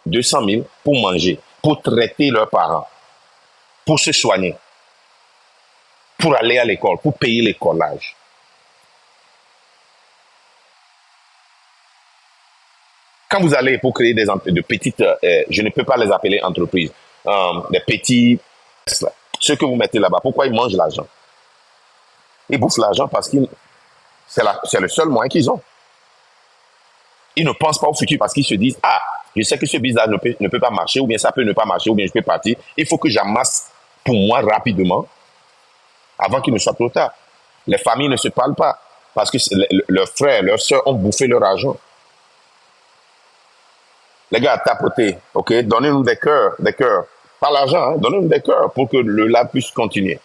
200 000 pour manger, pour traiter leurs parents, pour se soigner, pour aller à l'école, pour payer l'écolage. Quand vous allez pour créer de petites, je ne peux pas les appeler entreprises, des petits, ceux que vous mettez là-bas, pourquoi ils mangent l'argent? Ils bouffent l'argent parce que c'est le seul moyen qu'ils ont. Ils ne pensent pas au futur parce qu'ils se disent, ah, je sais que ce business ne peut pas marcher, ou bien ça peut ne pas marcher, ou bien je peux partir. Il faut que j'amasse pour moi rapidement avant qu'il ne soit trop tard. Les familles ne se parlent pas parce que leurs frères, leurs soeurs ont bouffé leur argent. Les gars, tapotez, ok? Donnez-nous des cœurs. Pas l'argent, hein? Donnez-nous des cœurs pour que le lab puisse continuer.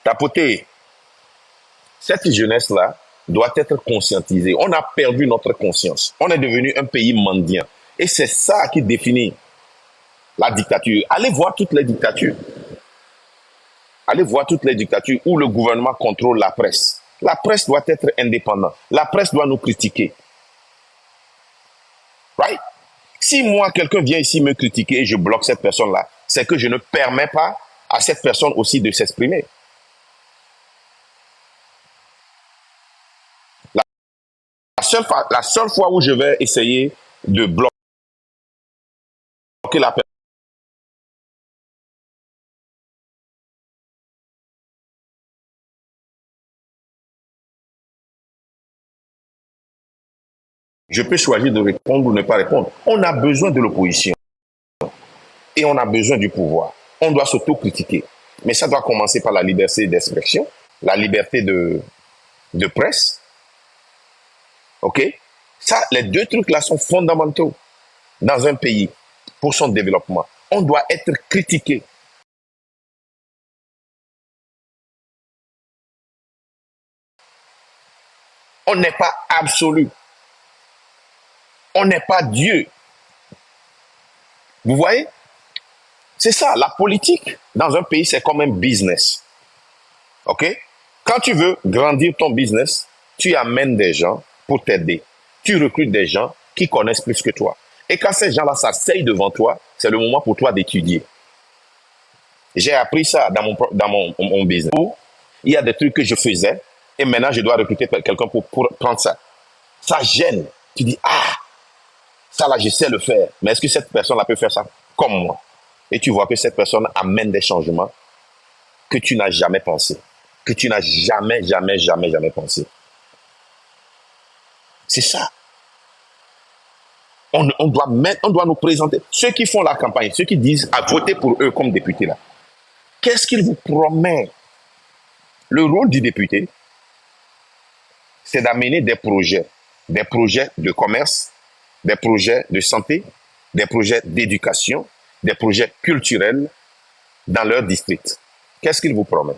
Tapotez. Cette jeunesse-là doit être conscientisée. On a perdu notre conscience. On est devenu un pays mendiant. Et c'est ça qui définit la dictature. Allez voir toutes les dictatures. Allez voir toutes les dictatures où le gouvernement contrôle la presse. La presse doit être indépendante. La presse doit nous critiquer. Right? Si moi, quelqu'un vient ici me critiquer et je bloque cette personne-là, c'est que je ne permets pas à cette personne aussi de s'exprimer. La seule fois où je vais essayer de bloquer la personne, je peux choisir de répondre ou ne pas répondre. On a besoin de l'opposition et on a besoin du pouvoir. On doit s'auto-critiquer. Mais ça doit commencer par la liberté d'expression, la liberté de presse. OK? Ça, les deux trucs-là sont fondamentaux dans un pays pour son développement. On doit être critiqué. On n'est pas absolu. On n'est pas Dieu. Vous voyez? C'est ça, la politique dans un pays, c'est comme un business. OK? Quand tu veux grandir ton business, tu amènes des gens pour t'aider. Tu recrutes des gens qui connaissent plus que toi. Et quand ces gens-là s'asseyent devant toi, c'est le moment pour toi d'étudier. J'ai appris ça dans mon business. Il y a des trucs que je faisais et maintenant je dois recruter quelqu'un pour prendre ça. Ça gêne. Tu dis, ah, ça là, je sais le faire. Mais est-ce que cette personne-là peut faire ça comme moi? Et tu vois que cette personne amène des changements que tu n'as jamais pensé. Que tu n'as jamais pensé. C'est ça. On doit nous présenter. Ceux qui font la campagne, ceux qui disent à voter pour eux comme député là, qu'est-ce qu'ils vous promettent? Le rôle du député, c'est d'amener des projets de commerce, des projets de santé, des projets d'éducation, des projets culturels dans leur district. Qu'est-ce qu'ils vous promettent?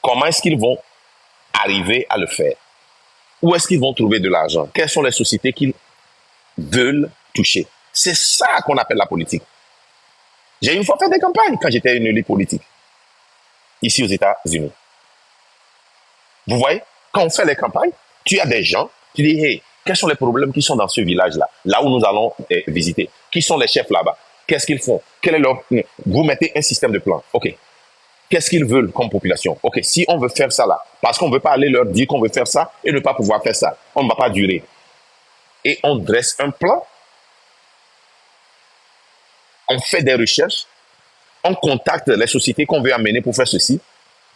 Comment est-ce qu'ils vont arriver à le faire? Où est-ce qu'ils vont trouver de l'argent? Quelles sont les sociétés qu'ils veulent toucher? C'est ça qu'on appelle la politique. J'ai une fois fait des campagnes quand j'étais une élite politique, ici aux États-Unis. Vous voyez, quand on fait les campagnes, tu as des gens, tu dis, hey, quels sont les problèmes qui sont dans ce village-là, là où nous allons visiter? Qui sont les chefs là-bas? Qu'est-ce qu'ils font? Quel est leur... Vous mettez un système de plan. OK. Qu'est-ce qu'ils veulent comme population? OK, si on veut faire ça là, parce qu'on ne veut pas aller leur dire qu'on veut faire ça et ne pas pouvoir faire ça, on ne va pas durer. Et on dresse un plan, on fait des recherches, on contacte les sociétés qu'on veut amener pour faire ceci,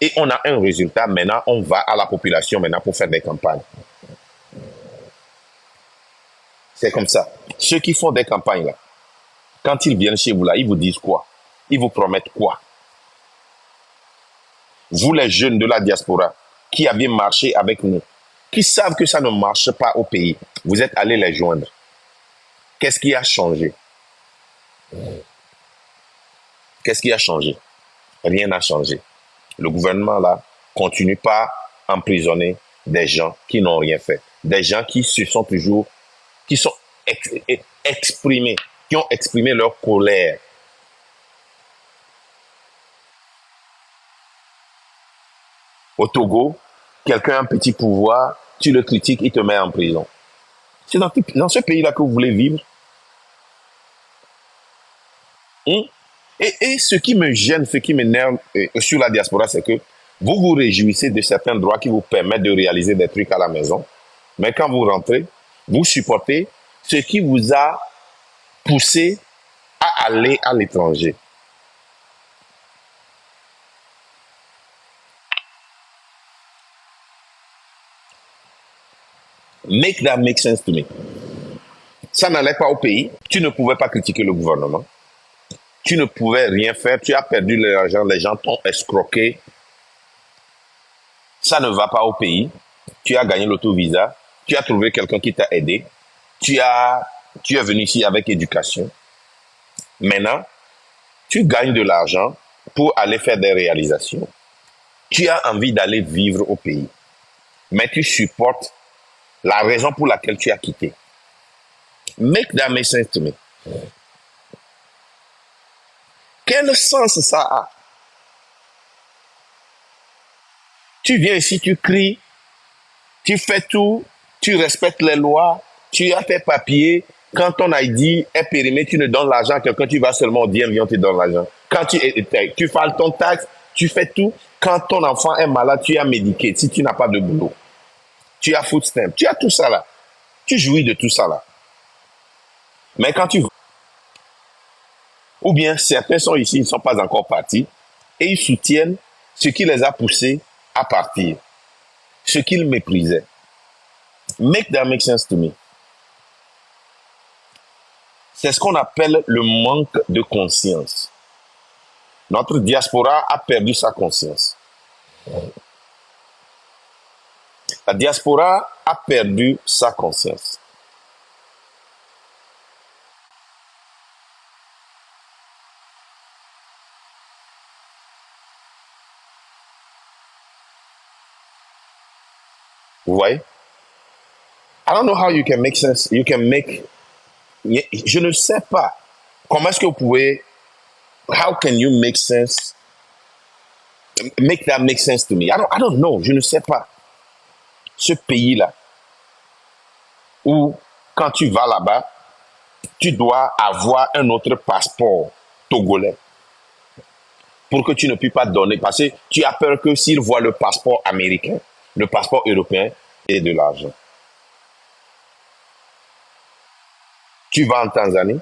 et on a un résultat. Maintenant, on va à la population maintenant pour faire des campagnes. C'est comme ça. Ceux qui font des campagnes là, quand ils viennent chez vous là, ils vous disent quoi? Ils vous promettent quoi? Vous les jeunes de la diaspora qui avez marché avec nous, qui savent que ça ne marche pas au pays, vous êtes allés les joindre. Qu'est-ce qui a changé? Qu'est-ce qui a changé? Rien n'a changé. Le gouvernement là continue pas à emprisonner des gens qui n'ont rien fait, des gens qui se sont toujours, qui sont exprimés, qui ont exprimé leur colère. Au Togo, quelqu'un a un petit pouvoir, tu le critiques, il te met en prison. C'est dans ce pays-là que vous voulez vivre. Hein? Et ce qui me gêne, ce qui m'énerve sur la diaspora, c'est que vous vous réjouissez de certains droits qui vous permettent de réaliser des trucs à la maison. Mais quand vous rentrez, vous supportez ce qui vous a poussé à aller à l'étranger. Make that make sense to me. Ça n'allait pas au pays. Tu ne pouvais pas critiquer le gouvernement. Tu ne pouvais rien faire. Tu as perdu l'argent. Les gens t'ont escroqué. Ça ne va pas au pays. Tu as gagné l'auto-visa. Tu as trouvé quelqu'un qui t'a aidé. Tu es venu ici avec éducation. Maintenant, tu gagnes de l'argent pour aller faire des réalisations. Tu as envie d'aller vivre au pays. Mais tu supportes la raison pour laquelle tu as quitté. Make that make sense to me. Quel sens ça a? Tu viens ici, tu cries, tu fais tout, tu respectes les lois, tu as tes papiers. Quand ton ID est périmé, tu ne donnes l'argent à quelqu'un, tu vas seulement dire, viens, on te donne l'argent. Quand tu fais ton taxe, tu fais tout. Quand ton enfant est malade, tu as médiqué. Si tu n'as pas de boulot, tu as food stamp, tu as tout ça là. Tu jouis de tout ça là. Mais quand tu... Ou bien certains sont ici, ils ne sont pas encore partis, et ils soutiennent ce qui les a poussés à partir, ce qu'ils méprisaient. Make that make sense to me. C'est ce qu'on appelle le manque de conscience. Notre diaspora a perdu sa conscience. La diaspora a perdu sa conscience. Vous voyez? I don't know how you can make sense. You can make... Je ne sais pas. Comment est-ce que vous pouvez... How can you make sense? Make that make sense to me. I don't know. Je ne sais pas. Ce pays-là, où quand tu vas là-bas, tu dois avoir un autre passeport togolais pour que tu ne puisses pas donner. Parce que tu as peur que s'ils voient le passeport américain, le passeport européen et de l'argent. Tu vas en Tanzanie,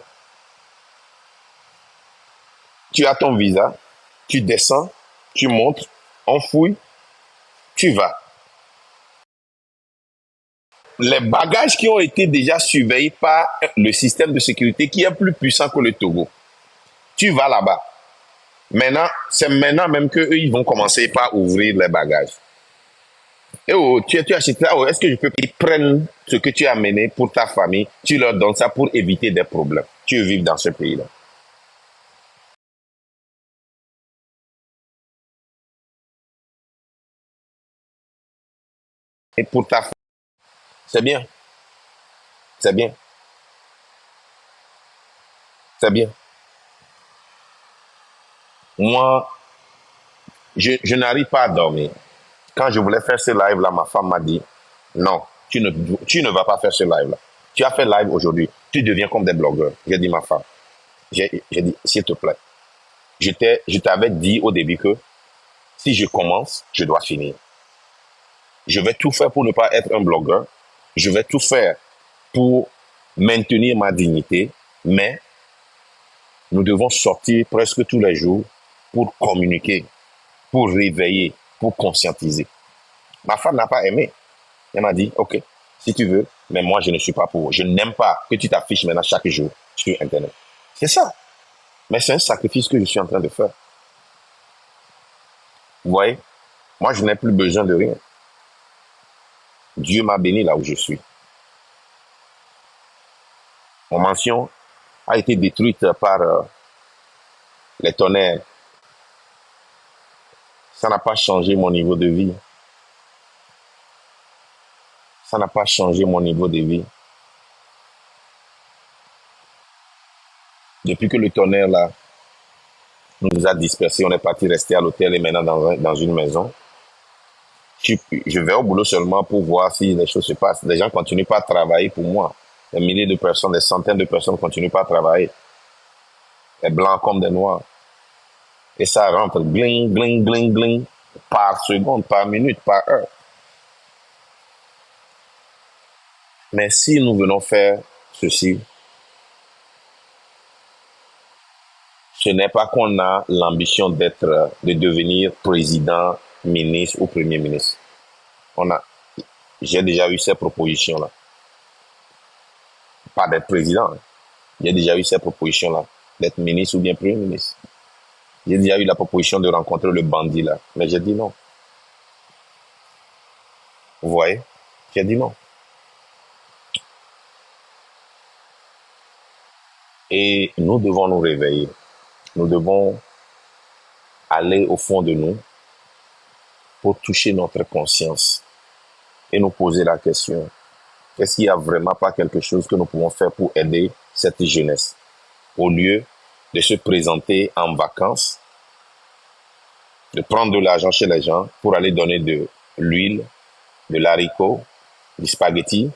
tu as ton visa, tu descends, tu montes, on fouille, tu vas. Les bagages qui ont été déjà surveillés par le système de sécurité qui est plus puissant que le Togo. Tu vas là-bas. Maintenant, c'est maintenant même qu'eux, ils vont commencer par ouvrir les bagages. Et oh, tu achètes là, oh, est-ce que je peux... Ils prennent ce que tu as amené pour ta famille, tu leur donnes ça pour éviter des problèmes. Tu veux vivre dans ce pays-là. Et pour ta famille, c'est bien, c'est bien, c'est bien. Moi, je n'arrive pas à dormir. Quand je voulais faire ce live-là, ma femme m'a dit, non, tu ne vas pas faire ce live-là. Tu as fait live aujourd'hui, tu deviens comme des blogueurs. J'ai dit, ma femme, j'ai dit, s'il te plaît, je t'avais dit au début que si je commence, je dois finir. Je vais tout faire pour ne pas être un blogueur. Je vais tout faire pour maintenir ma dignité, mais nous devons sortir presque tous les jours pour communiquer, pour réveiller, pour conscientiser. Ma femme n'a pas aimé. Elle m'a dit, OK, si tu veux, mais moi, je ne suis pas pour. Je n'aime pas que tu t'affiches maintenant chaque jour sur Internet. C'est ça. Mais c'est un sacrifice que je suis en train de faire. Vous voyez? Moi, je n'ai plus besoin de rien. Dieu m'a béni là où je suis. Mon mansion a été détruite par les tonnerres. Ça n'a pas changé mon niveau de vie. Ça n'a pas changé mon niveau de vie. Depuis que le tonnerre là nous a dispersés, on est parti rester à l'hôtel et maintenant dans une maison. Je vais au boulot seulement pour voir si les choses se passent. Les gens continuent pas à travailler pour moi. Des milliers de personnes, des centaines de personnes continuent pas à travailler. Les blancs comme des noirs. Et ça rentre gling, gling, gling, gling, par seconde, par minute, par heure. Mais si nous venons faire ceci, ce n'est pas qu'on a l'ambition de devenir président, ministre ou premier ministre. J'ai déjà eu ces propositions-là. Pas d'être président. J'ai déjà eu ces propositions-là. D'être ministre ou bien premier ministre. J'ai déjà eu la proposition de rencontrer le bandit là. Mais j'ai dit non. Vous voyez? J'ai dit non. Et nous devons nous réveiller. Nous devons aller au fond de nous pour toucher notre conscience et nous poser la question, est-ce qu'il n'y a vraiment pas quelque chose que nous pouvons faire pour aider cette jeunesse au lieu de se présenter en vacances, de prendre de l'argent chez les gens pour aller donner de l'huile, de l'haricot, du spaghetti,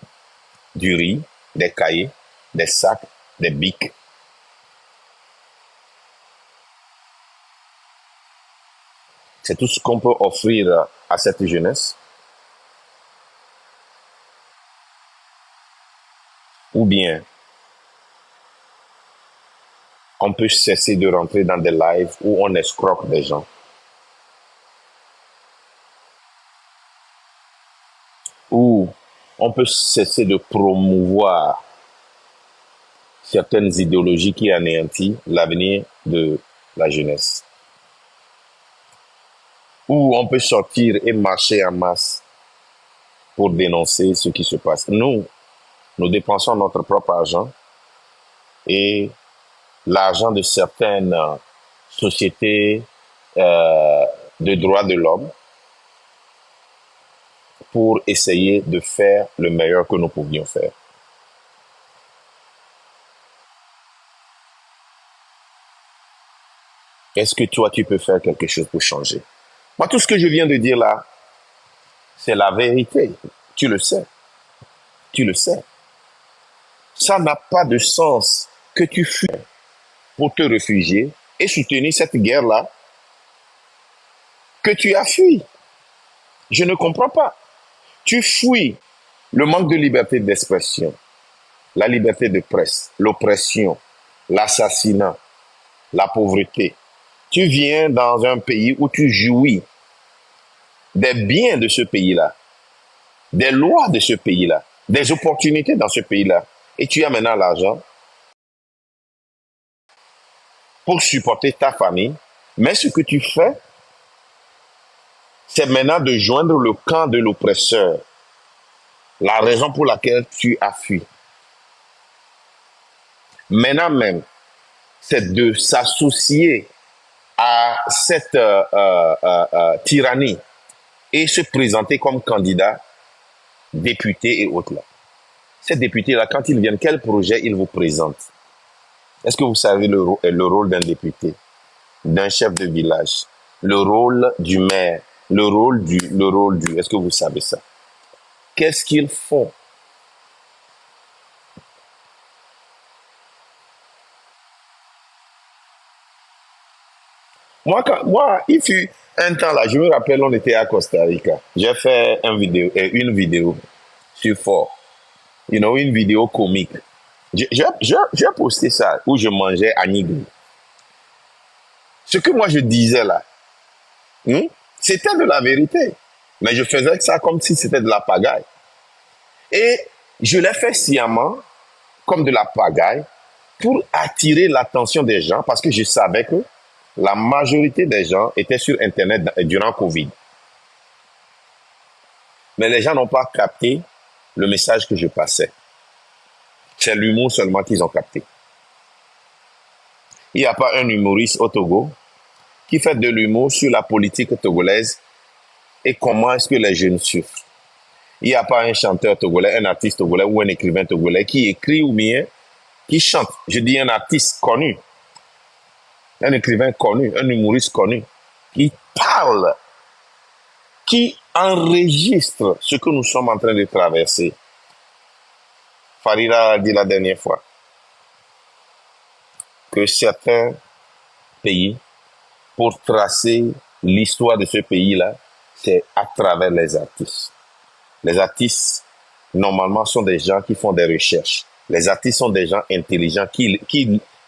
du riz, des cahiers, des sacs, des bics. C'est tout ce qu'on peut offrir à cette jeunesse. Ou bien, on peut cesser de rentrer dans des lives où on escroque des gens. Où on peut cesser de promouvoir certaines idéologies qui anéantissent l'avenir de la jeunesse. Où on peut sortir et marcher en masse pour dénoncer ce qui se passe. Nous dépensons notre propre argent et l'argent de certaines sociétés de droits de l'homme pour essayer de faire le meilleur que nous pouvions faire. Est-ce que toi, tu peux faire quelque chose pour changer? Moi, tout ce que je viens de dire là, c'est la vérité. Tu le sais. Tu le sais. Ça n'a pas de sens que tu fuis pour te réfugier et soutenir cette guerre-là que tu as fui. Je ne comprends pas. Tu fuis le manque de liberté d'expression, la liberté de presse, l'oppression, l'assassinat, la pauvreté. Tu viens dans un pays où tu jouis des biens de ce pays-là, des lois de ce pays-là, des opportunités dans ce pays-là. Et tu as maintenant l'argent pour supporter ta famille. Mais ce que tu fais, c'est maintenant de joindre le camp de l'oppresseur. La raison pour laquelle tu as fui. Maintenant même, c'est de s'associer à cette tyrannie et se présenter comme candidat, député et autres là. Ces députés-là, quand ils viennent, quel projet ils vous présentent? Est-ce que vous savez le rôle d'un député, d'un chef de village, le rôle du maire, le rôle du, est-ce que vous savez ça? Qu'est-ce qu'ils font? Moi, il fut un temps là, je me rappelle, on était à Costa Rica. J'ai fait une vidéo sur Fort. Une vidéo comique. J'ai posté ça où je mangeais à Nigri. Ce que moi je disais là, c'était de la vérité. Mais je faisais ça comme si c'était de la pagaille. Et je l'ai fait sciemment, comme de la pagaille, pour attirer l'attention des gens, parce que je savais que la majorité des gens étaient sur Internet durant Covid. Mais les gens n'ont pas capté le message que je passais. C'est l'humour seulement qu'ils ont capté. Il n'y a pas un humoriste au Togo qui fait de l'humour sur la politique togolaise et comment est-ce que les jeunes souffrent. Il n'y a pas un chanteur togolais, un artiste togolais ou un écrivain togolais qui écrit ou bien qui chante. Je dis un artiste connu, un écrivain connu, un humoriste connu, qui parle, qui enregistre ce que nous sommes en train de traverser. Farida a dit la dernière fois que certains pays, pour tracer l'histoire de ce pays-là, c'est à travers les artistes. Les artistes, normalement, sont des gens qui font des recherches. Les artistes sont des gens intelligents qui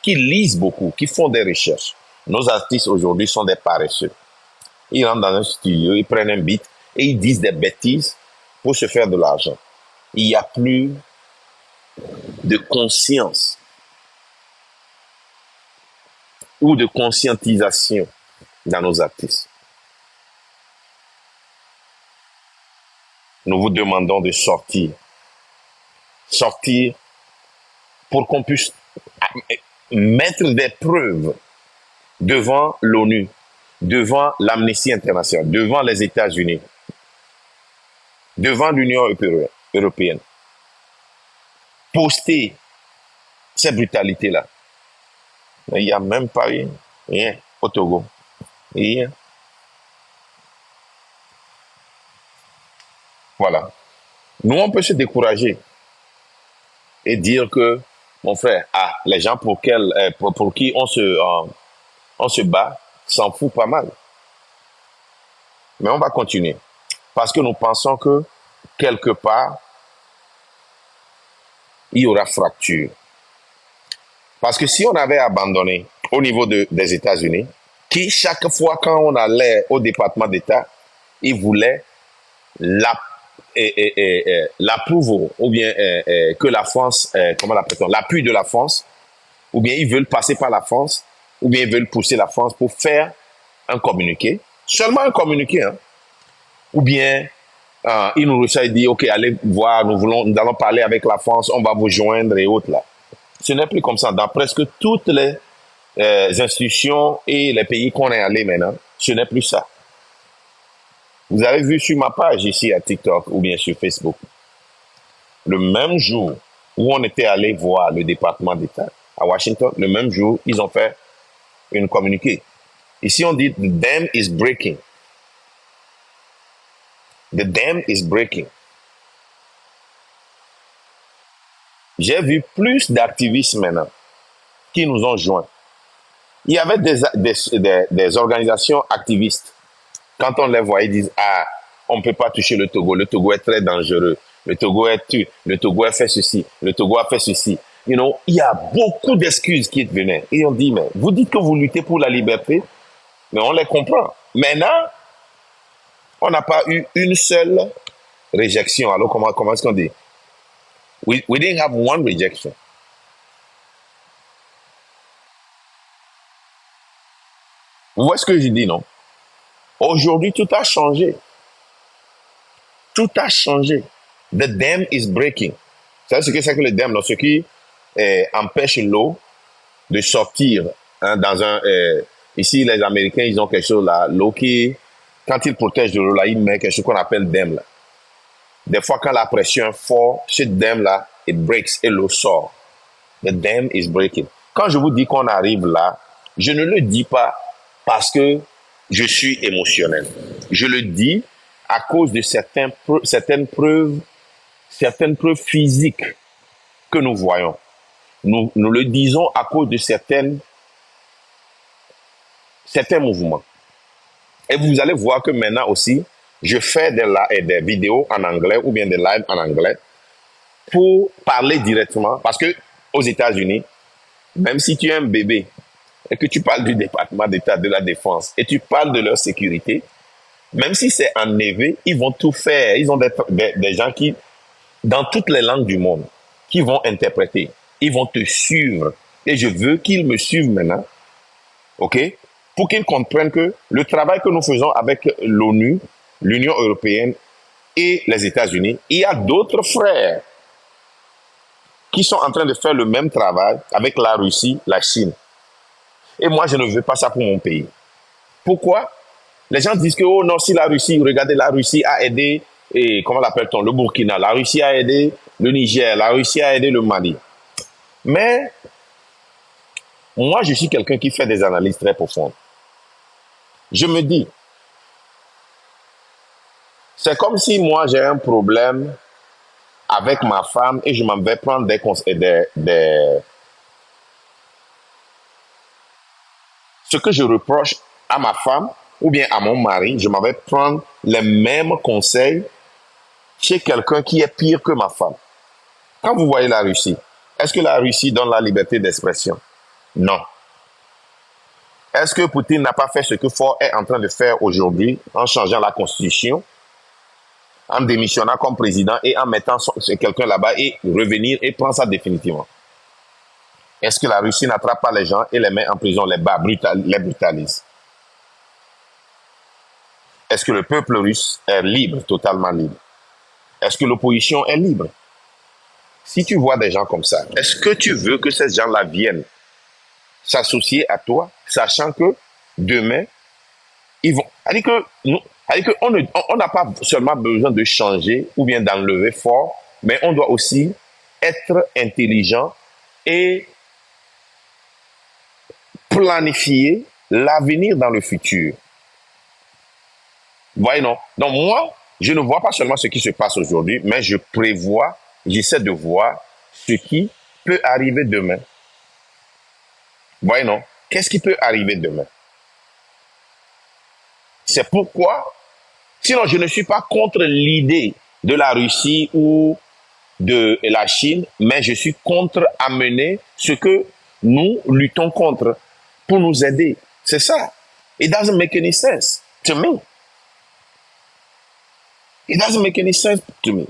lisent beaucoup, qui font des recherches. Nos artistes aujourd'hui sont des paresseux. Ils rentrent dans un studio, ils prennent un beat et ils disent des bêtises pour se faire de l'argent. Il n'y a plus de conscience ou de conscientisation dans nos artistes. Nous vous demandons de sortir. Sortir pour qu'on puisse mettre des preuves devant l'ONU, devant l'Amnesty International, devant les États-Unis, devant l'Union européenne. Poster ces brutalités-là. Mais il n'y a même pas rien au Togo. Rien. Voilà. Nous, on peut se décourager et dire que, mon frère, les gens pour qui on se bat s'en fout pas mal. Mais on va continuer. Parce que nous pensons que, quelque part, il y aura fracture. Parce que si on avait abandonné au niveau des États-Unis, qui chaque fois quand on allait au département d'État, ils voulaient l'approuve ou bien que la France, comment l'appelle-t-on, l'appui de la France, ou bien ils veulent passer par la France, ou bien ils veulent pousser la France pour faire un communiqué, seulement un communiqué, hein. Ou bien ils nous reçoivent et disent, ok, allez voir, nous allons parler avec la France, on va vous joindre et autres là. Ce n'est plus comme ça. Dans presque toutes les institutions et les pays qu'on est allé maintenant, ce n'est plus ça. Vous avez vu sur ma page ici à TikTok ou bien sur Facebook, le même jour où on était allé voir le département d'État à Washington, le même jour, ils ont fait une communiqué. Ici, on dit « The dam is breaking ». The dam is breaking. J'ai vu plus d'activistes maintenant qui nous ont joints. Il y avait des organisations activistes. Quand on les voit, ils disent, on ne peut pas toucher le Togo est très dangereux, le Togo a fait ceci, le Togo a fait ceci. You know, il y a beaucoup d'excuses qui venaient. Et on dit, mais vous dites que vous luttez pour la liberté, mais on les comprend. Maintenant, on n'a pas eu une seule réjection. Alors, comment est-ce qu'on dit? We didn't have one rejection. Vous voyez ce que je dis, non? Aujourd'hui, tout a changé. Tout a changé. The dam is breaking. Vous savez ce que c'est que le dam? Ce qui empêche l'eau de sortir. Hein, ici, les Américains, ils ont quelque chose là. L'eau qui, quand ils protègent de l'eau là, ils mettent quelque chose qu'on appelle dam là. Des fois, quand la pression est forte, ce dam là, it breaks et l'eau sort. The dam is breaking. Quand je vous dis qu'on arrive là, je ne le dis pas parce que je suis émotionnel. Je le dis à cause de certaines preuves physiques que nous voyons. Nous le disons à cause de certains mouvements. Et vous allez voir que maintenant aussi, je fais des vidéos en anglais ou bien des lives en anglais pour parler directement. Parce que aux États-Unis, même si tu es un bébé et que tu parles du département d'État de la Défense et tu parles de leur sécurité, même si c'est ennevé, ils vont tout faire. Ils ont des gens qui, dans toutes les langues du monde, qui vont interpréter. Ils vont te suivre. Et je veux qu'ils me suivent maintenant, ok, pour qu'ils comprennent que le travail que nous faisons avec l'ONU, l'Union européenne et les États-Unis, il y a d'autres frères qui sont en train de faire le même travail avec la Russie, la Chine. Et moi, je ne veux pas ça pour mon pays. Pourquoi? Les gens disent que, oh non, si la Russie, regardez, la Russie a aidé, et comment l'appelle-t-on, le Burkina, la Russie a aidé le Niger, la Russie a aidé le Mali. Mais, moi, je suis quelqu'un qui fait des analyses très profondes. Je me dis, C'est comme si moi j'ai un problème avec ma femme et je m'en vais prendre ce que je reproche à ma femme ou bien à mon mari, je m'en vais prendre les mêmes conseils chez quelqu'un qui est pire que ma femme. Quand vous voyez la Russie, est-ce que la Russie donne la liberté d'expression? Non. Est-ce que Poutine n'a pas fait ce que Ford est en train de faire aujourd'hui en changeant la constitution, en démissionnant comme président et en mettant quelqu'un là-bas et revenir et prendre ça définitivement? Est-ce que la Russie n'attrape pas les gens et les met en prison, les bat, les brutalise? Est-ce que le peuple russe est libre, totalement libre? Est-ce que l'opposition est libre? Si tu vois des gens comme ça, est-ce que tu veux que ces gens-là viennent s'associer à toi, sachant que demain, ils vont. C'est-à-dire que nous, on n'a pas seulement besoin de changer ou bien d'enlever fort, mais on doit aussi être intelligent et planifier l'avenir dans le futur. Vous voyez, non? Donc moi, je ne vois pas seulement ce qui se passe aujourd'hui, mais je prévois, j'essaie de voir ce qui peut arriver demain. Vous voyez, non? Qu'est-ce qui peut arriver demain? C'est pourquoi, sinon je ne suis pas contre l'idée de la Russie ou de la Chine, mais je suis contre amener ce que nous luttons contre pour nous aider. C'est ça. It doesn't make any sense to me. It doesn't make any sense to me.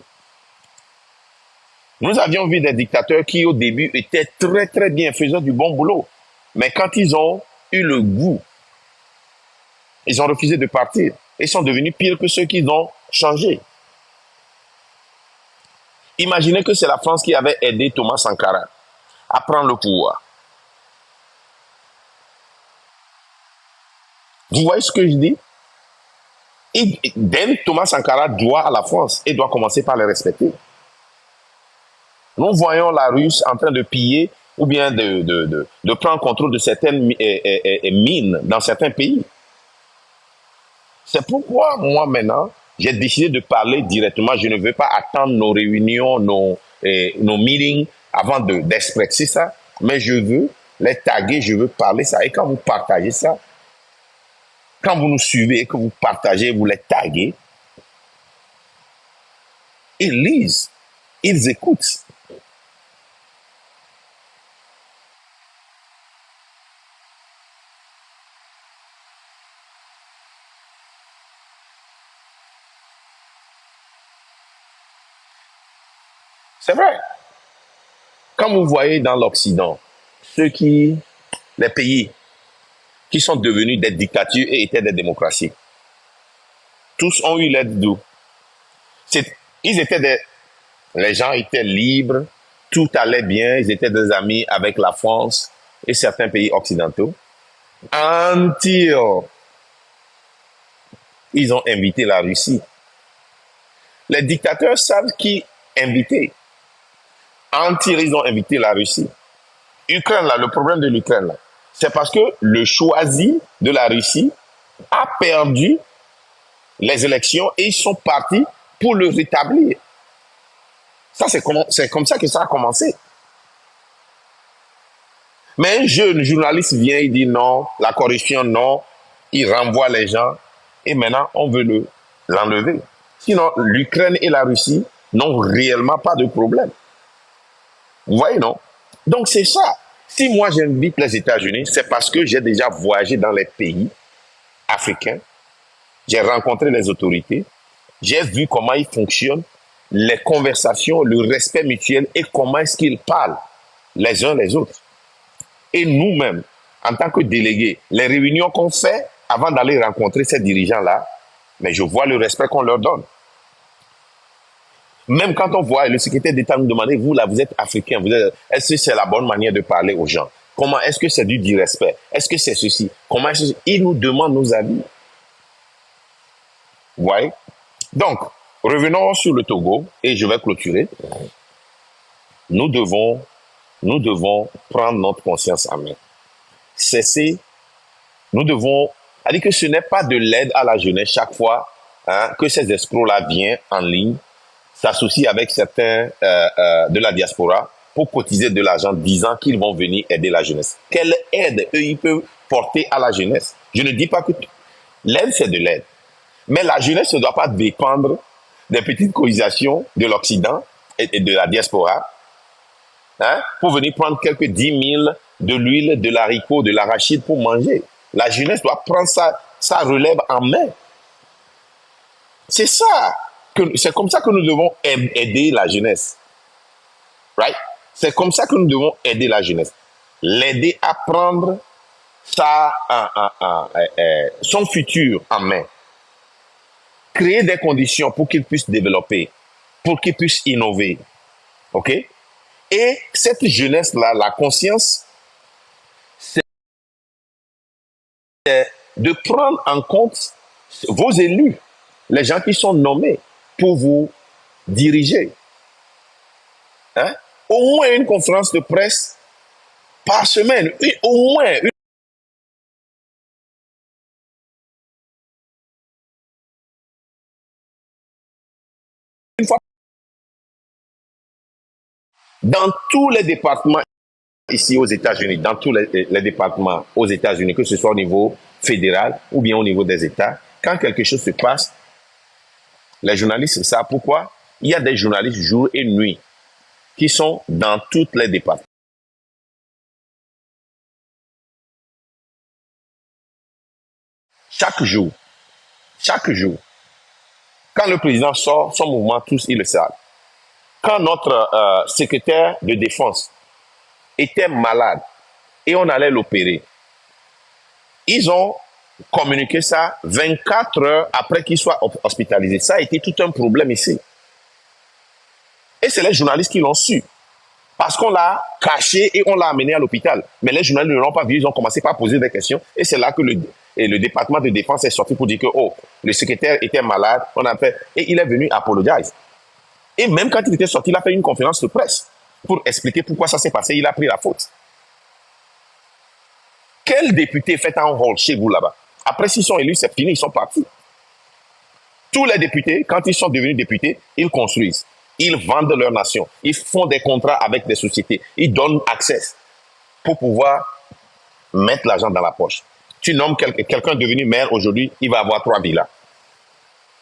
Nous avions vu des dictateurs qui, au début, étaient très, très bien, faisaient du bon boulot. Mais quand ils ont eu le goût, ils ont refusé de partir. Ils sont devenus pires que ceux qui ont changé. Imaginez que c'est la France qui avait aidé Thomas Sankara à prendre le pouvoir. Vous voyez ce que je dis? Thomas Sankara doit à la France et doit commencer par les respecter. Nous voyons la Russie en train de piller ou bien de prendre contrôle de certaines mines dans certains pays. C'est pourquoi moi maintenant, j'ai décidé de parler directement. Je ne veux pas attendre nos réunions, nos meetings avant d'expresser ça, mais je veux les taguer, je veux parler ça. Et quand vous partagez ça, quand vous nous suivez et que vous partagez, vous les taguez, ils lisent, ils écoutent. C'est vrai. Quand vous voyez dans l'Occident, les pays qui sont devenus des dictatures et étaient des démocraties, tous ont eu l'aide d'où? Les gens étaient libres, tout allait bien, ils étaient des amis avec la France et certains pays occidentaux. Until ils ont invité la Russie. Les dictateurs savent qui inviter. Until ils ont invité la Russie. Ukraine, là, le problème de l'Ukraine, là, c'est parce que le choisi de la Russie a perdu les élections et ils sont partis pour le rétablir. Ça, c'est comme ça que ça a commencé. Mais un jeune journaliste vient, il dit non, la corruption, non, il renvoie les gens et maintenant on veut l'enlever. Sinon, l'Ukraine et la Russie n'ont réellement pas de problème. Vous voyez, non? Donc c'est ça. Si moi j'invite les États-Unis, c'est parce que j'ai déjà voyagé dans les pays africains, j'ai rencontré les autorités, j'ai vu comment ils fonctionnent, les conversations, le respect mutuel et comment est-ce qu'ils parlent les uns les autres. Et nous-mêmes, en tant que délégués, les réunions qu'on fait avant d'aller rencontrer ces dirigeants-là, mais je vois le respect qu'on leur donne. Même quand on voit le secrétaire d'État nous demander, vous là, vous êtes africain, est-ce que c'est la bonne manière de parler aux gens? Comment est-ce que c'est du respect? Est-ce que c'est ceci? Comment est-ce que il nous demande nos avis? Vous voyez? Donc, revenons sur le Togo et je vais clôturer. Nous devons prendre notre conscience en main. Nous devons, dire que ce n'est pas de l'aide à la jeunesse chaque fois hein, que ces escrocs-là viennent en ligne, s'associent avec certains de la diaspora pour cotiser de l'argent disant qu'ils vont venir aider la jeunesse. Quelle aide eux, ils peuvent porter à la jeunesse? Je ne dis pas que l'aide, c'est de l'aide. Mais la jeunesse ne doit pas dépendre des petites cotisations de l'Occident et de la diaspora, hein, pour venir prendre quelques 10 000 de l'huile, de l'haricot, de l'arachide pour manger. La jeunesse doit prendre sa relève en main. C'est ça. C'est comme ça que nous devons aider la jeunesse. Right? C'est comme ça que nous devons aider la jeunesse. L'aider à prendre son futur en main. Créer des conditions pour qu'il puisse développer, pour qu'il puisse innover. OK? Et cette jeunesse-là, la conscience, c'est de prendre en compte vos élus, les gens qui sont nommés pour vous diriger. Hein? Au moins une conférence de presse par semaine, au moins une fois dans tous les départements ici aux États-Unis, dans tous les départements aux États-Unis, que ce soit au niveau fédéral ou bien au niveau des États, quand quelque chose se passe, les journalistes savent pourquoi. Il y a des journalistes jour et nuit qui sont dans tous les départements. Chaque jour, chaque jour, quand le président sort, son mouvement, tous, ils le savent. Quand notre secrétaire de défense était malade et on allait l'opérer, ils ont communiqué ça 24 heures après qu'il soit hospitalisé. Ça a été tout un problème ici. Et c'est les journalistes qui l'ont su. Parce qu'on l'a caché et on l'a amené à l'hôpital. Mais les journalistes ne l'ont pas vu, ils ont commencé par poser des questions. Et c'est là que le département de défense est sorti pour dire que, oh, le secrétaire était malade, on a fait, et il est venu apologize. Et même quand il était sorti, il a fait une conférence de presse pour expliquer pourquoi ça s'est passé, il a pris la faute. Quel député fait un rôle chez vous là-bas? Après, s'ils sont élus, c'est fini, ils sont partis. Tous les députés, quand ils sont devenus députés, ils construisent. Ils vendent leur nation. Ils font des contrats avec des sociétés. Ils donnent accès pour pouvoir mettre l'argent dans la poche. Tu nommes quelqu'un devenu maire aujourd'hui, il va avoir 3 villas.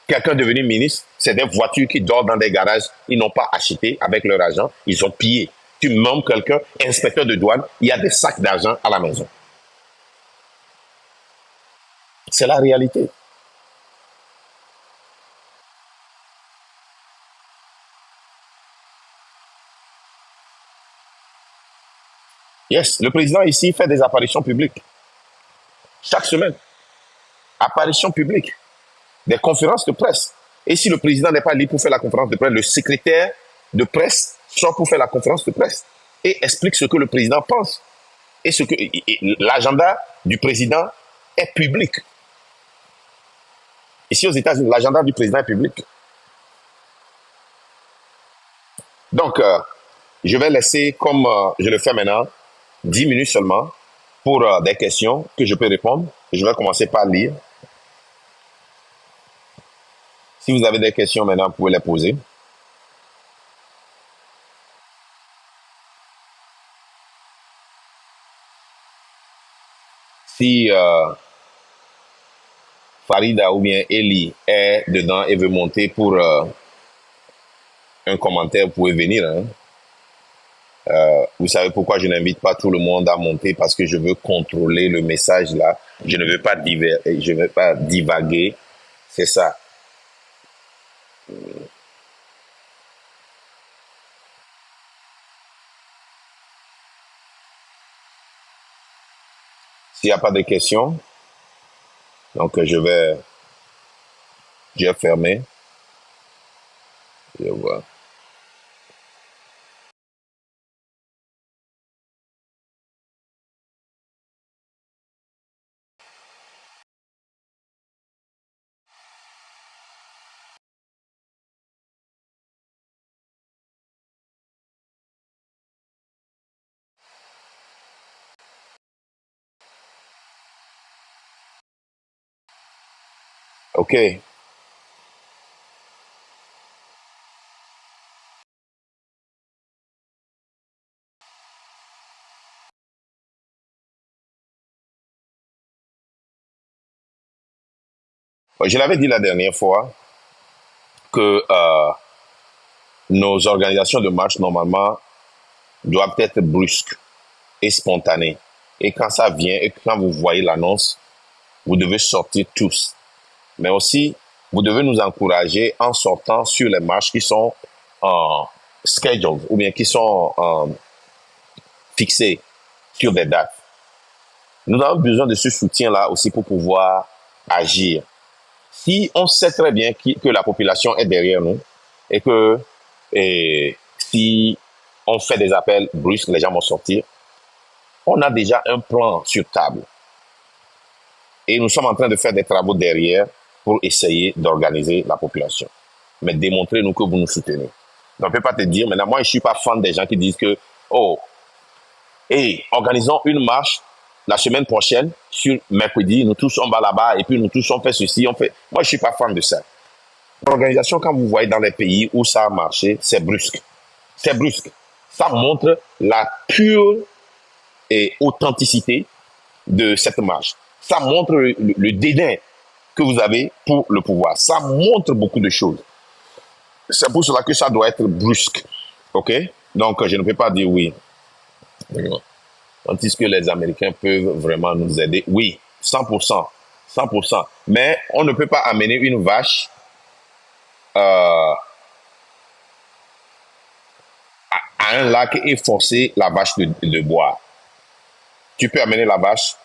Quelqu'un devenu ministre, c'est des voitures qui dorment dans des garages. Ils n'ont pas acheté avec leur argent, ils ont pillé. Tu nommes quelqu'un inspecteur de douane, il y a des sacs d'argent à la maison. C'est la réalité. Yes, le président ici fait des apparitions publiques. Chaque semaine, apparitions publiques, des conférences de presse. Et si le président n'est pas libre pour faire la conférence de presse, le secrétaire de presse sort pour faire la conférence de presse et explique ce que le président pense. Et ce que l'agenda du président est public. Ici aux États-Unis, l'agenda du président est public. Donc, je vais laisser, comme je le fais maintenant, 10 minutes seulement pour des questions que je peux répondre. Je vais commencer par lire. Si vous avez des questions maintenant, vous pouvez les poser. Si Farida ou bien Eli est dedans et veut monter pour un commentaire, vous pouvez venir. Hein. Vous savez pourquoi je n'invite pas tout le monde à monter parce que je veux contrôler le message là. Je ne veux pas je ne veux pas divaguer. C'est ça. S'il n'y a pas de questions, donc je vais fermer. Je vois. OK. Je l'avais dit la dernière fois que nos organisations de marche, normalement, doivent être brusques et spontanées. Et quand ça vient et quand vous voyez l'annonce, vous devez sortir tous. Mais aussi, vous devez nous encourager en sortant sur les marches qui sont scheduled ou bien qui sont fixées sur des dates. Nous avons besoin de ce soutien-là aussi pour pouvoir agir. Si on sait très bien que la population est derrière nous et que si on fait des appels brusques, les gens vont sortir, on a déjà un plan sur table. Et nous sommes en train de faire des travaux derrière pour essayer d'organiser la population. Mais démontrez-nous que vous nous soutenez. Donc, on ne peut pas te dire, maintenant, moi, je ne suis pas fan des gens qui disent que, oh, hey, organisons une marche la semaine prochaine, sur mercredi, nous tous on va là-bas, et puis nous tous on fait ceci, on fait... Moi, je ne suis pas fan de ça. L'organisation, quand vous voyez dans les pays où ça a marché, c'est brusque. C'est brusque. Ça montre la pure authenticité de cette marche. Ça montre le dédain que vous avez pour le pouvoir. Ça montre beaucoup de choses. C'est pour cela que ça doit être brusque. OK? Donc, je ne peux pas dire oui. Est-ce que les Américains peuvent vraiment nous aider? Oui, 100%. 100%. Mais on ne peut pas amener une vache à un lac et forcer la vache de boire. Tu peux amener la vache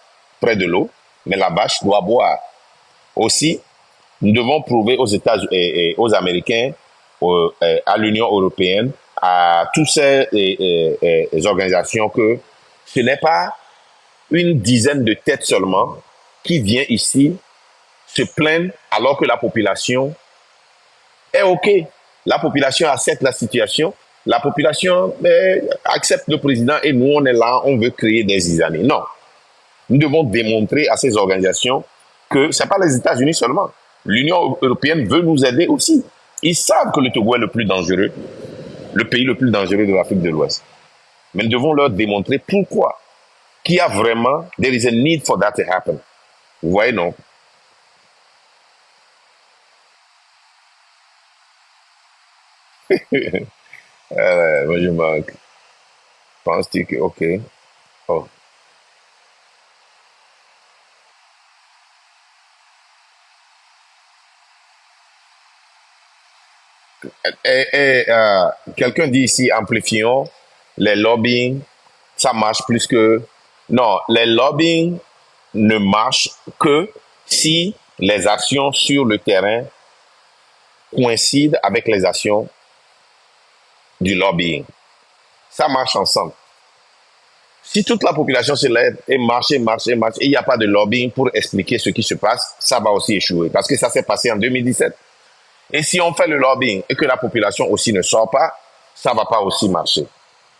près de l'eau, mais la vache doit boire. Aussi, nous devons prouver aux États-Unis et aux Américains, à l'Union européenne, à toutes ces organisations que ce n'est pas une dizaine de têtes seulement qui vient ici se plaindre alors que la population est OK. La population accepte la situation. La population accepte le président et nous, on est là, on veut créer des isanées. Non. Nous devons démontrer à ces organisations que ce n'est pas les États-Unis seulement. L'Union européenne veut nous aider aussi. Ils savent que le Togo est le plus dangereux, le pays le plus dangereux de l'Afrique de l'Ouest. Mais nous devons leur démontrer pourquoi. Qu'il y a vraiment, there is a need for that to happen. Vous voyez, non? Bonjour Marc. Penses-tu que, OK. Oh. Quelqu'un dit ici, amplifions les lobbying, ça marche plus que... Non, les lobbying ne marchent que si les actions sur le terrain coïncident avec les actions du lobbying. Ça marche ensemble. Si toute la population se lève et marche, et il n'y a pas de lobbying pour expliquer ce qui se passe, ça va aussi échouer. Parce que ça s'est passé en 2017. Et si on fait le lobbying et que la population aussi ne sort pas, ça ne va pas aussi marcher.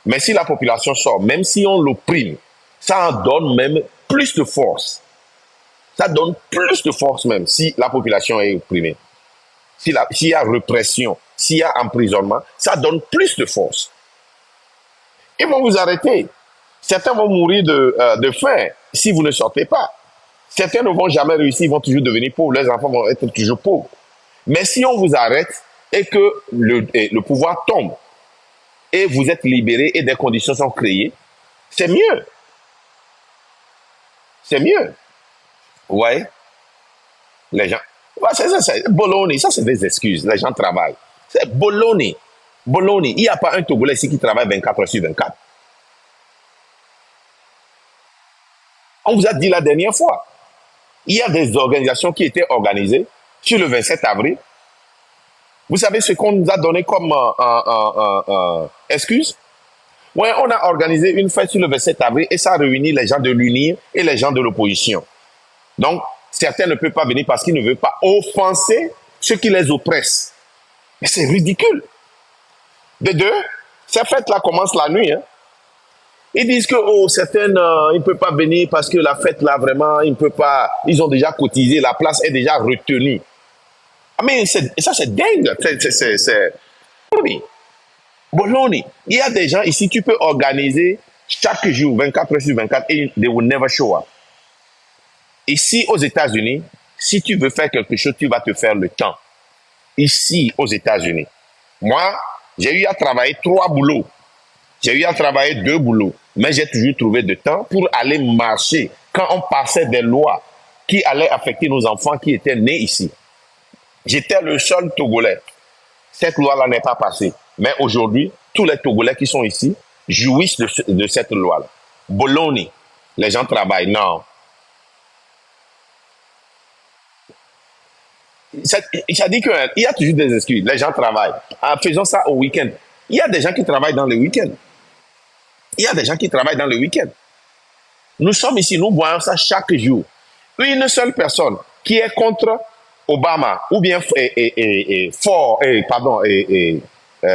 Mais si la population sort, même si on l'opprime, ça en donne même plus de force. Ça donne plus de force même si la population est opprimée. S'il y a répression, s'il y a emprisonnement, ça donne plus de force. Ils vont vous arrêter. Certains vont mourir de faim si vous ne sortez pas. Certains ne vont jamais réussir, ils vont toujours devenir pauvres. Les enfants vont être toujours pauvres. Mais si on vous arrête et que le pouvoir tombe et vous êtes libéré et des conditions sont créées, c'est mieux. C'est mieux. Vous voyez? Les gens... Ouais, c'est bologna, ça c'est des excuses. Les gens travaillent. C'est bologna. Bologna. Il n'y a pas un Togolais ici qui travaille 24 heures sur 24. On vous a dit la dernière fois. Il y a des organisations qui étaient organisées sur le 27 avril. Vous savez ce qu'on nous a donné comme excuse? Ouais, on a organisé une fête sur le 27 avril et ça a réuni les gens de l'UNIR et les gens de l'opposition. Donc, certains ne peuvent pas venir parce qu'ils ne veulent pas offenser ceux qui les oppressent. Mais c'est ridicule. De deux, ces fêtes-là commencent la nuit. Hein. Ils disent que certains ils ne peuvent pas venir parce que la fête là vraiment ils ne peuvent pas, ils ont déjà cotisé, la place est déjà retenue. Mais ça c'est dingue, c'est Bologna. Il y a des gens ici, tu peux organiser chaque jour 24 heures sur 24 et they will never show up. Ici aux États-Unis, Si tu veux faire quelque chose, tu vas te faire le temps. Ici, aux États-Unis, moi, j'ai eu à travailler 3 boulots. J'ai eu à travailler 2 boulots. Mais j'ai toujours trouvé du temps pour aller marcher quand on passait des lois qui allaient affecter nos enfants qui étaient nés ici. J'étais le seul Togolais. Cette loi-là n'est pas passée. Mais aujourd'hui, tous les Togolais qui sont ici jouissent de cette loi-là. Bologna, les gens travaillent. Non. Ça dit qu'il y a toujours des excuses. Les gens travaillent. En faisant ça au week-end. Il y a des gens qui travaillent dans le week-end. Il y a des gens qui travaillent dans le week-end. Nous sommes ici, nous voyons ça chaque jour. Une seule personne qui est contre Obama, ou bien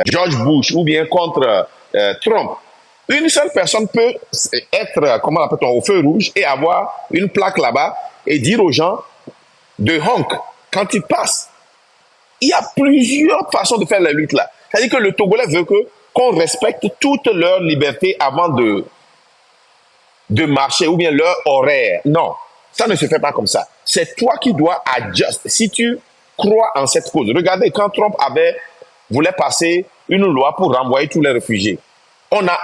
George Bush, ou bien contre Trump. Une seule personne peut être, comment l'appelle-t-on, au feu rouge et avoir une plaque là-bas et dire aux gens de honk quand ils passent. Il y a plusieurs façons de faire la lutte là. C'est-à-dire que le Togolais veut qu'on respecte toute leur liberté avant de marcher ou bien leur horaire. Non, ça ne se fait pas comme ça. C'est toi qui dois adjust. Si tu crois en cette cause. Regardez, quand Trump voulait passer une loi pour renvoyer tous les réfugiés, on a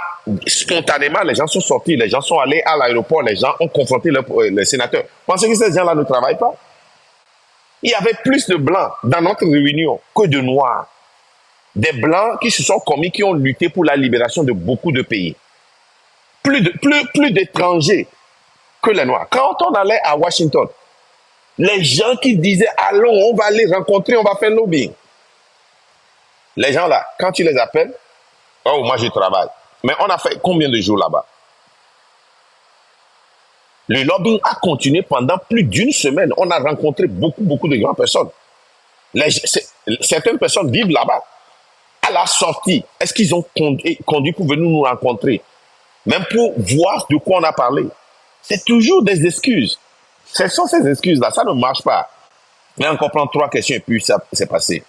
spontanément, les gens sont sortis, les gens sont allés à l'aéroport, les gens ont confronté les sénateurs. Pensez que ces gens-là ne travaillent pas? Il y avait plus de blancs dans notre réunion que de noirs. Des blancs qui se sont commis, qui ont lutté pour la libération de beaucoup de pays. Plus d'étrangers que les noirs. Quand on allait à Washington, les gens qui disaient allons, on va les rencontrer, on va faire lobbying. Les gens là, quand tu les appelles, oh, moi je travaille. Mais on a fait combien de jours là-bas? Le lobbying a continué pendant plus d'une semaine. On a rencontré beaucoup de grandes personnes. Certaines personnes vivent là-bas. À la sortie, est-ce qu'ils ont conduit pour venir nous rencontrer? Même pour voir de quoi on a parlé. C'est toujours des excuses. Ce sont ces excuses-là, ça ne marche pas. Mais on comprend 3 questions et puis ça s'est passé.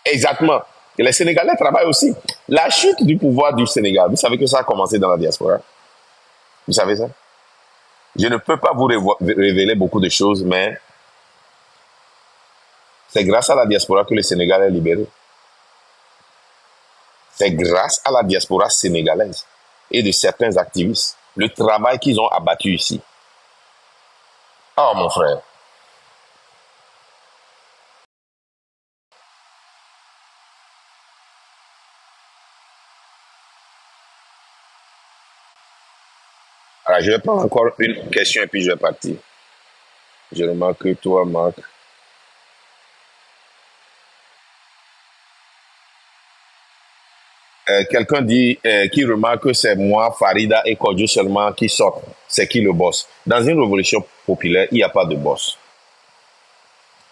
Exactement. Et les Sénégalais travaillent aussi. La chute du pouvoir du Sénégal, vous savez que ça a commencé dans la diaspora. Vous savez ça? Je ne peux pas vous révéler beaucoup de choses, mais c'est grâce à la diaspora que le Sénégal est libéré. C'est grâce à la diaspora sénégalaise et de certains activistes, le travail qu'ils ont abattu ici. Oh mon frère. Alors, je vais prendre encore une question et puis je vais partir. Je remarque que toi, Marc, quelqu'un dit, qui remarque que c'est moi, Farida et Kodjo seulement qui sortent. C'est qui le boss? Dans une révolution populaire, il n'y a pas de boss.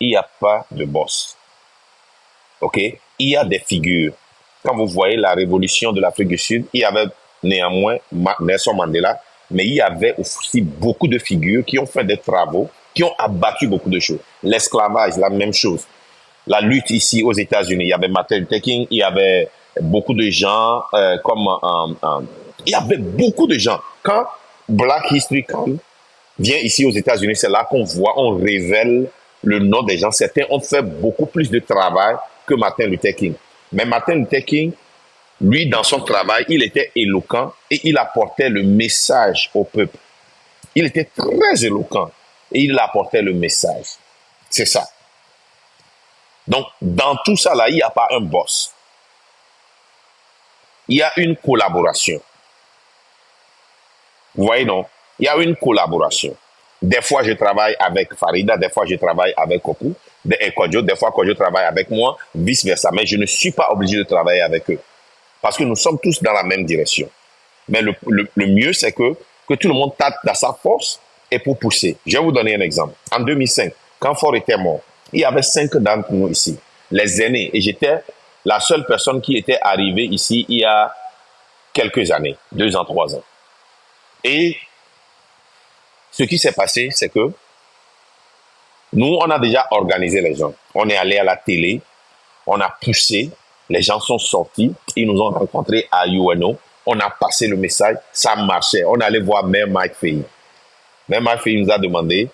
Il n'y a pas de boss. OK? Il y a des figures. Quand vous voyez la révolution de l'Afrique du Sud, il y avait néanmoins Nelson Mandela, mais il y avait aussi beaucoup de figures qui ont fait des travaux, qui ont abattu beaucoup de choses. L'esclavage, la même chose. La lutte ici aux États-Unis, il y avait Martin Luther King, il y avait beaucoup de gens il y avait beaucoup de gens. Quand Black History Camp vient ici aux États-Unis, c'est là qu'on voit, on révèle le nom des gens. Certains ont fait beaucoup plus de travail que Martin Luther King. Mais Martin Luther King, lui, dans son travail, il était éloquent et il apportait le message au peuple. Il était très éloquent et il apportait le message. C'est ça. Donc, dans tout ça là, il n'y a pas un boss. Il y a une collaboration. Vous voyez, non? Il y a une collaboration. Des fois, je travaille avec Farida, des fois, je travaille avec Koku, Kodjo, des fois, Kodjo travaille avec moi, vice-versa. Mais je ne suis pas obligé de travailler avec eux. Parce que nous sommes tous dans la même direction. Mais le mieux, c'est que tout le monde tape dans sa force et pour pousser. Je vais vous donner un exemple. En 2005, quand Ford était mort, il y avait 5 d'entre nous ici, les aînés. Et j'étais la seule personne qui était arrivée ici il y a quelques années, 2 ans, 3 ans. Et ce qui s'est passé, c'est que nous, on a déjà organisé les gens. On est allé à la télé, on a poussé, les gens sont sortis, ils nous ont rencontrés à UNO, on a passé le message, ça marchait. On allait voir Maire Mike Fay. Même Alfie nous a demandé,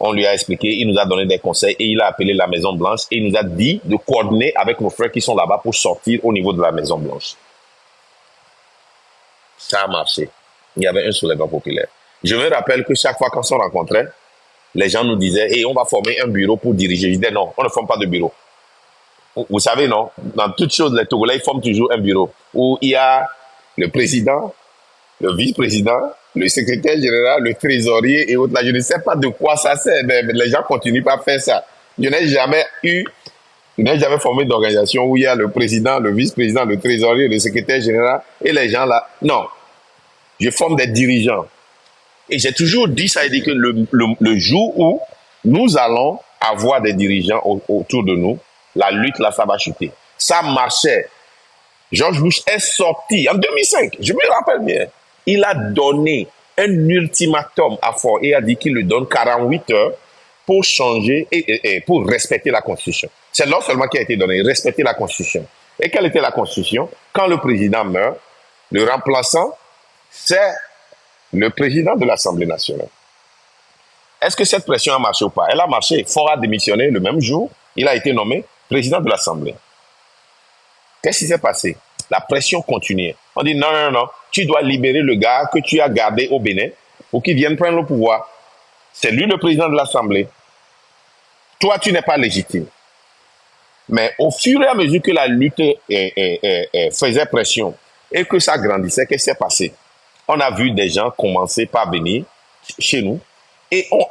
on lui a expliqué, il nous a donné des conseils et il a appelé la Maison Blanche et il nous a dit de coordonner avec nos frères qui sont là-bas pour sortir au niveau de la Maison Blanche. Ça a marché. Il y avait un soulèvement populaire. Je me rappelle que chaque fois qu'on se rencontrait, les gens nous disaient, hey, on va former un bureau pour diriger. Je disais, non, on ne forme pas de bureau. Vous savez, non, dans toutes choses, les Togolais, ils forment toujours un bureau où il y a le président, le vice-président, le secrétaire général, le trésorier et autres. Là, je ne sais pas de quoi ça sert, mais les gens continuent pas à faire ça. Je n'ai jamais formé d'organisation où il y a le président, le vice-président, le trésorier, le secrétaire général et les gens là. Non, je forme des dirigeants. Et j'ai toujours dit ça, dit que le jour où nous allons avoir des dirigeants autour de nous, la lutte là, ça va chuter. Ça marchait. George Bush est sorti en 2005, je me rappelle bien. Il a donné un ultimatum à Ford et a dit qu'il lui donne 48 heures pour changer et pour respecter la Constitution. C'est là seulement qui a été donné, respecter la Constitution. Et quelle était la Constitution? Quand le président meurt, le remplaçant, c'est le président de l'Assemblée nationale. Est-ce que cette pression a marché ou pas? Elle a marché. Ford a démissionné le même jour. Il a été nommé président de l'Assemblée. Qu'est-ce qui s'est passé? La pression continuait. On dit non, non, non, tu dois libérer le gars que tu as gardé au Bénin pour qu'il vienne prendre le pouvoir. C'est lui le président de l'Assemblée. Toi, tu n'es pas légitime. Mais au fur et à mesure que la lutte faisait pression et que ça grandissait, qu'est-ce qui s'est passé? On a vu des gens commencer par venir chez nous et ont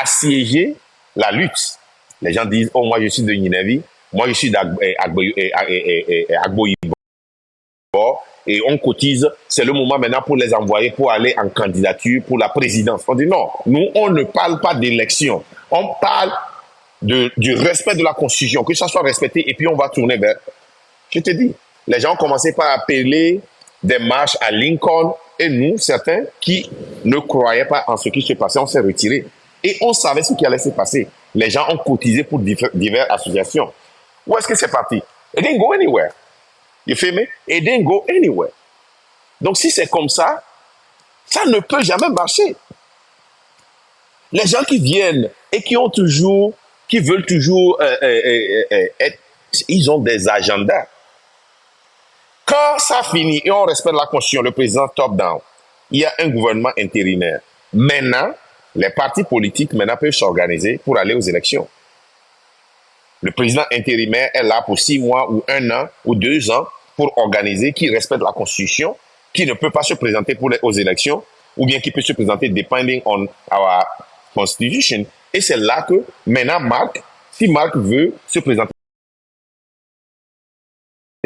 assiégé la lutte. Les gens disent, oh, moi je suis de Ninévi, moi je suis d'Agboïbo, et on cotise, c'est le moment maintenant pour les envoyer pour aller en candidature pour la présidence. On dit non, nous on ne parle pas d'élection, on parle du respect de la Constitution, que ça soit respecté et puis on va tourner vers... Je te dis, les gens ont commencé par appeler des marches à Lincoln et nous, certains qui ne croyaient pas en ce qui se passait, on s'est retirés. Et on savait ce qui allait se passer. Les gens ont cotisé pour diverses associations. Où est-ce que c'est parti? It didn't go anywhere. You feel me? It didn't go anywhere. Donc si c'est comme ça ne peut jamais marcher. Les gens qui viennent et qui veulent toujours être, ils ont des agendas. Quand ça finit et on respecte la Constitution, le président top-down, il y a un gouvernement intérimaire. Maintenant, les partis politiques peuvent s'organiser pour aller aux élections. Le président intérimaire est là pour 6 mois ou 1 an ou 2 ans pour organiser, qui respecte la Constitution, qui ne peut pas se présenter aux élections, ou bien qui peut se présenter depending on our Constitution. Et c'est là que maintenant si Marc veut se présenter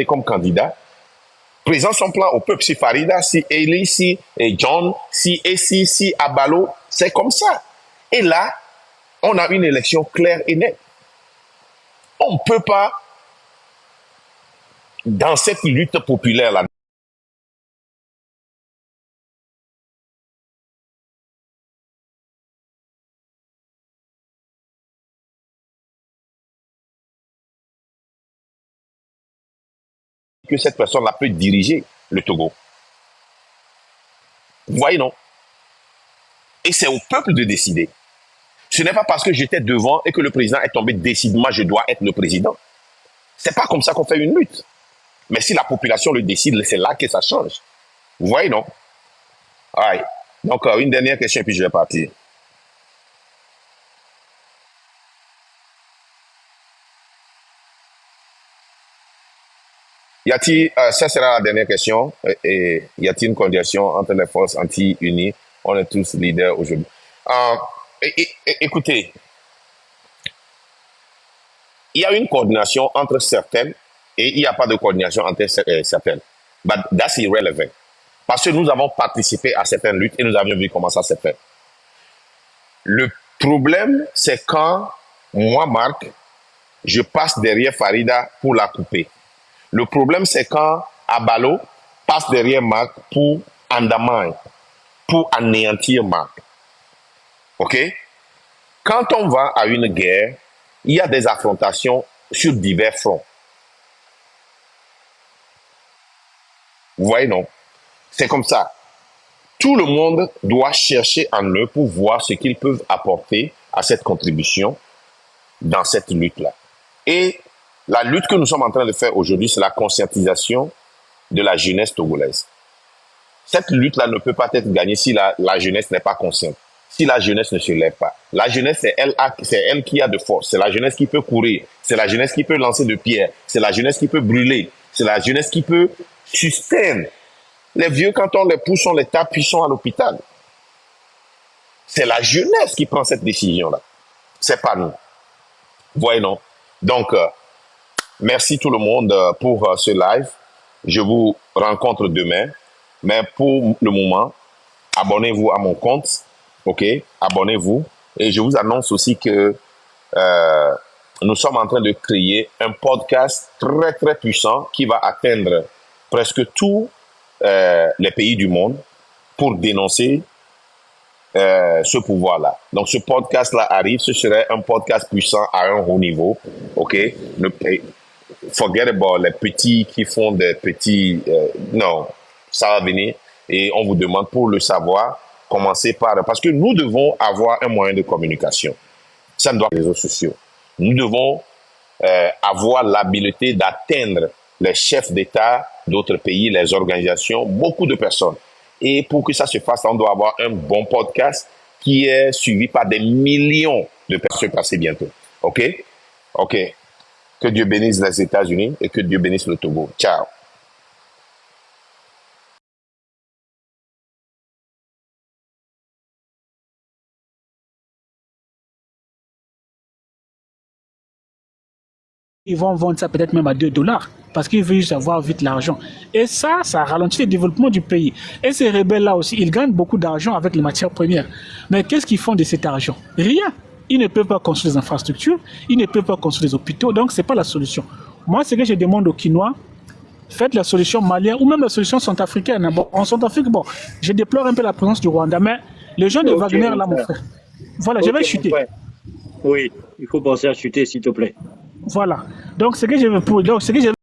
comme candidat, présente son plan au peuple, si Farida, si Eli, si John, si Abalo, c'est comme ça. Et là, on a une élection claire et nette. On ne peut pas, dans cette lutte populaire-là, que cette personne-là peut diriger le Togo. Vous voyez, non? Et c'est au peuple de décider. Ce n'est pas parce que j'étais devant et que le président est tombé, décide, moi je dois être le président. C'est pas comme ça qu'on fait une lutte. Mais si la population le décide, c'est là que ça change. Vous voyez, non? Right. Donc, une dernière question et puis je vais partir. Ça sera la dernière question, et y a-t-il une coordination entre les forces anti-unies? On est tous leaders aujourd'hui. Écoutez, il y a une coordination entre certaines et il n'y a pas de coordination entre certaines. But that's irrelevant. Parce que nous avons participé à certaines luttes et nous avions vu comment ça s'est fait. Le problème, c'est quand moi, Marc, je passe derrière Farida pour la couper. Le problème, c'est quand Abalo passe derrière Marc pour Andaman, pour anéantir Marc. OK? Quand on va à une guerre, il y a des affrontations sur divers fronts. Vous voyez, non? C'est comme ça. tout le monde doit chercher en eux pour voir ce qu'ils peuvent apporter à cette contribution dans cette lutte-là. Et la lutte que nous sommes en train de faire aujourd'hui, c'est la conscientisation de la jeunesse togolaise. Cette lutte-là ne peut pas être gagnée si la jeunesse n'est pas consciente, si la jeunesse ne se lève pas. La jeunesse, c'est elle qui a de force, c'est la jeunesse qui peut courir, c'est la jeunesse qui peut lancer de pierres, c'est la jeunesse qui peut brûler, c'est la jeunesse qui peut sustainer. Les vieux, quand on les pousse, on les tape, puis ils sont à l'hôpital. C'est la jeunesse qui prend cette décision-là. C'est pas nous. Voyez, non? Donc, merci tout le monde pour ce live. Je vous rencontre demain. Mais pour le moment, abonnez-vous à mon compte. OK? Abonnez-vous. Et je vous annonce aussi que nous sommes en train de créer un podcast très, très puissant qui va atteindre presque tous les pays du monde pour dénoncer ce pouvoir-là. Donc, ce podcast-là arrive. Ce serait un podcast puissant à un haut niveau. OK? Forget about les petits qui font des petits... non, ça va venir. Et on vous demande, pour le savoir, commencer par... Parce que nous devons avoir un moyen de communication. Ça ne doit pas être les réseaux sociaux. Nous devons avoir l'habileté d'atteindre les chefs d'État d'autres pays, les organisations, beaucoup de personnes. Et pour que ça se fasse, on doit avoir un bon podcast qui est suivi par des millions de personnes passées bientôt. OK? OK. Que Dieu bénisse les États-Unis et que Dieu bénisse le Togo. Ciao. Ils vont vendre ça peut-être même à $2 parce qu'ils veulent juste avoir vite l'argent. Et ça ralentit le développement du pays. Et ces rebelles-là aussi, ils gagnent beaucoup d'argent avec les matières premières. Mais qu'est-ce qu'ils font de cet argent? Rien. Ils ne peuvent pas construire des infrastructures, ils ne peuvent pas construire des hôpitaux, donc ce n'est pas la solution. Moi, ce que je demande aux Quinois, faites la solution malienne ou même la solution centrafricaine. Bon, en Centrafrique, bon, je déplore un peu la présence du Rwanda, mais les gens de Wagner, là, mon frère. Voilà, je vais chuter. Oui, il faut penser à chuter, s'il te plaît. Voilà. Donc, ce que je veux